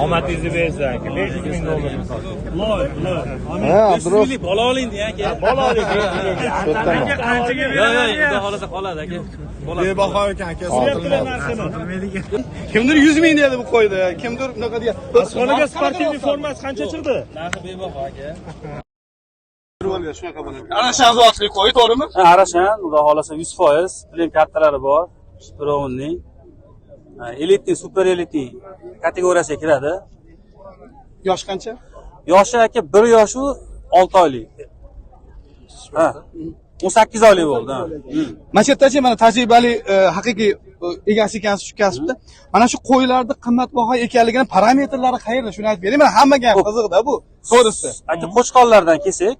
Omadingizni bersin. 500 ming dollar. Loy. Abduro'f. Bola oling deya aka. Bola oling. Aka qanchaga beradi? Xudo xolasa qoladi aka. Bebaho ekan aka. Kimdir 100 ming dedi bu qo'ydi. Kimdir bunaqa degan. Asxonaga sportivniy formasi qancha chiqdi? Narxi bebaho aka. Shunaqa bo'ladi. Ana shahzodli qo'y, to'g'rimi? Ha, Arashan, xudo xolasa 100%, bilim kattalari bor. Birovning elitni, super elitni kategoriyasiga kiradi. Yosh qancha? Yoshi aka 1 yoshu 6 oylik. Ha. 18 oylik bo'ldi. Mana shu yerdachi mana tajribali haqiqiy egasi ekansiz shu kasbda. Mana shu qo'ylarning qimmatbaho ekanligini parametrlari qayerda? Shuni aytib bering. Mana hammaga ham qiziqda bu. To'g'risi. Aka qo'chqonlardan kelsak,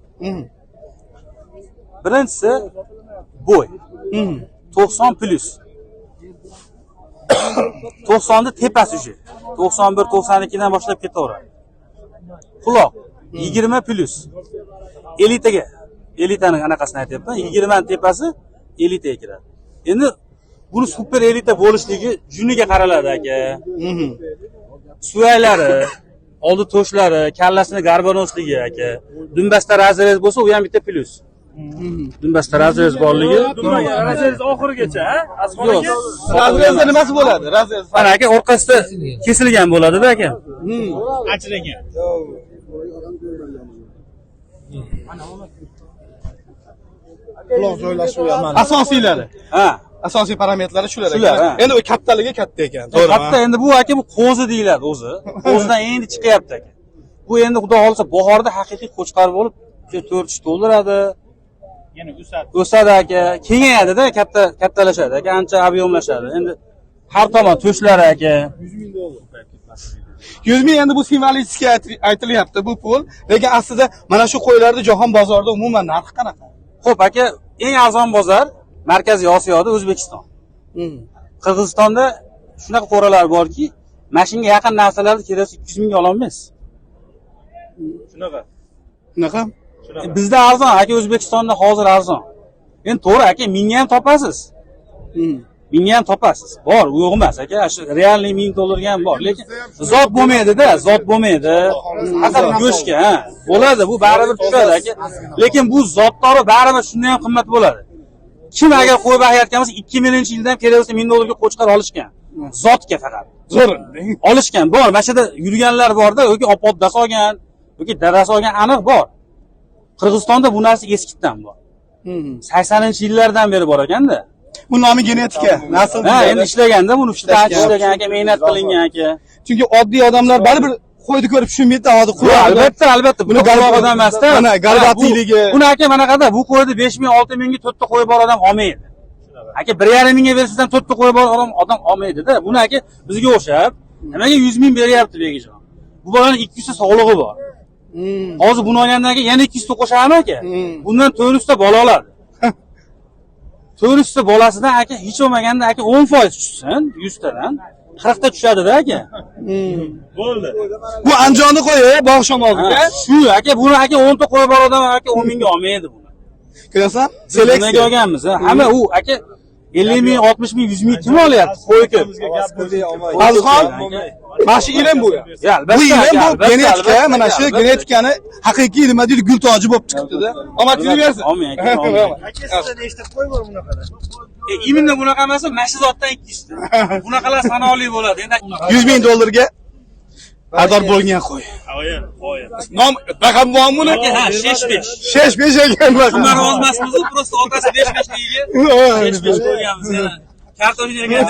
birinchisi bo'y. 90 plus. 90 ni tepasi уже. 91, 92 dan boshlab ketaveradi. Quloq 20 plus. Elitaga. Elitaning anaqasini aytyapman. 20 ni tepasi elitaga kiradi. Endi buni super elita bo'lishligi juniga qaraladi aka. Suyaklari, oldi to'shlari, kallasini garbanoshligi aka. Dumbasta razrez bo'lsa, u ham bitta plus. Dumbasta razrez borligi. Razrez oxirigacha, ha? Asxonaga. Razrezda nimasi bo'ladi? Razrez. Mana aka orqasida kesilgan bo'ladi-da aka. Achiragan. Quloq joylashuvi ham asosiylari. Ha. Asosiy parametrlari shular Shular, ekan. ha. Endi u kattaligi katta ekan, to'g'rimi? Katta endi bu aka bu qo'zi deyiladi o'zi. Qo'zidan endi chiqyapti aka. Bu endi xudo xolsa bahorda haqiqiy qo'chqar bo'lib 4 to'ldiradi. Yana o'sadi. O'sadi aka, kengayadi-da, kattalashadi aka, ancha ob'yomlashadi. Endi har tomon to'shlari aka. 100 ming endi bu simvolistika aytilyapti bu pul. Lekin aslida mana shu qo'ylarning jahon bozorida umuman narxi qanaqa? Xo'p aka, eng arzon bozor Markaziy Osiyoda O'zbekiston. Qirg'izistonda shunaqa qo'ralar borki, mashinga yaqin narsalarni kilosi 200 ming ololmaysiz. Shunaqa? Bizda arzon aka, O'zbekistonda hozir arzon. Endi to'g'ri aka, mingga ham topasiz. Mingga ham topasiz. Bor, u yo'q emas aka. Shu realniy 1000 dollarga ham bor, lekin zot bo'lmaydi-da, zot bo'lmaydi. Faqat go'shtga, ha. Bo'ladi, bu baribir tushadi aka. Lekin bu zotdori baribir shundan ham qimmat bo'ladi. Kim agar qo'y boqayotgan bo'lsa 2000-yilda ham kelaversa 1000 dollarga qo'chqar olishgan. Zotga faqat. Zo'r. Olishgan bor. Mana shu yerda yurganlar bor-da, yoki opoddas olgan, yoki dadasi olgan aniq bor. Qirg'izistonda bu narsa eskitdan bor. 80-yillardan beri bor ekanda. Bu nomi genetika, nasl. Ha, endi ishlaganda buni ishdan ishlagan aka, mehnat qilingan aka. Chunki oddiy odamlar baribir qo'yni ko'rib tushunmaydi, hozir Albatta, buni galibot odam emas-da. Mana galibatiyligi. Buni aka manaqada bu qo'yni 5000, 6000 ga 4 ta qo'y bor odam olmaydi. Aka 1,5 mingga bersangiz 4 ta qo'y bor odam olmaydi-da. Buni aka bizga o'xshab nimaga 100 ming beryapti begijon? Bu bolaning 200 ta sog'lig'i bor. Hozir buni olgandan keyin yana 200 ta qo'shamiz aka. Bundan 400 ta bola oladi. 400 ta bolasidan aka hech bo'lmaganda aka 10% tushsin, 100 tadan 40 ta tushadi-da aka. Bo'ldi. Bu Anjonni qo'y, bog' shamolga. Shu aka, buni aka 10 ta qo'y bor odam aka 10 mingga olmaydi buni. Ko'rasan? Seleksiya olganmiz, ha. Hamma u aka 50 ming, 60 ming, 100 ming kim olyapti? Qo'y ko'p. Azxon, mana shu ilm bu. Bu ilm bu genetika, mana shu genetikani haqiqiy nima deydi, gul toji bo'lib chiqibdi-da. Omadingiz bersin. Amin aka. Aka sizda nechta qo'y bor bunaqada? Iminda bunaqa emas, mashizotdan 200 ta. Bunaqalar sanoqli bo'ladi. Endi 100 ming dollarga ador bo'lgan qo'y. Qo'y. Nom raqam bormi buni? ha, 65. 65 ekan bak. Bunlar olmasmiz, просто orqasi 5-5ligiga 65 qo'yganmiz. Karton ekan.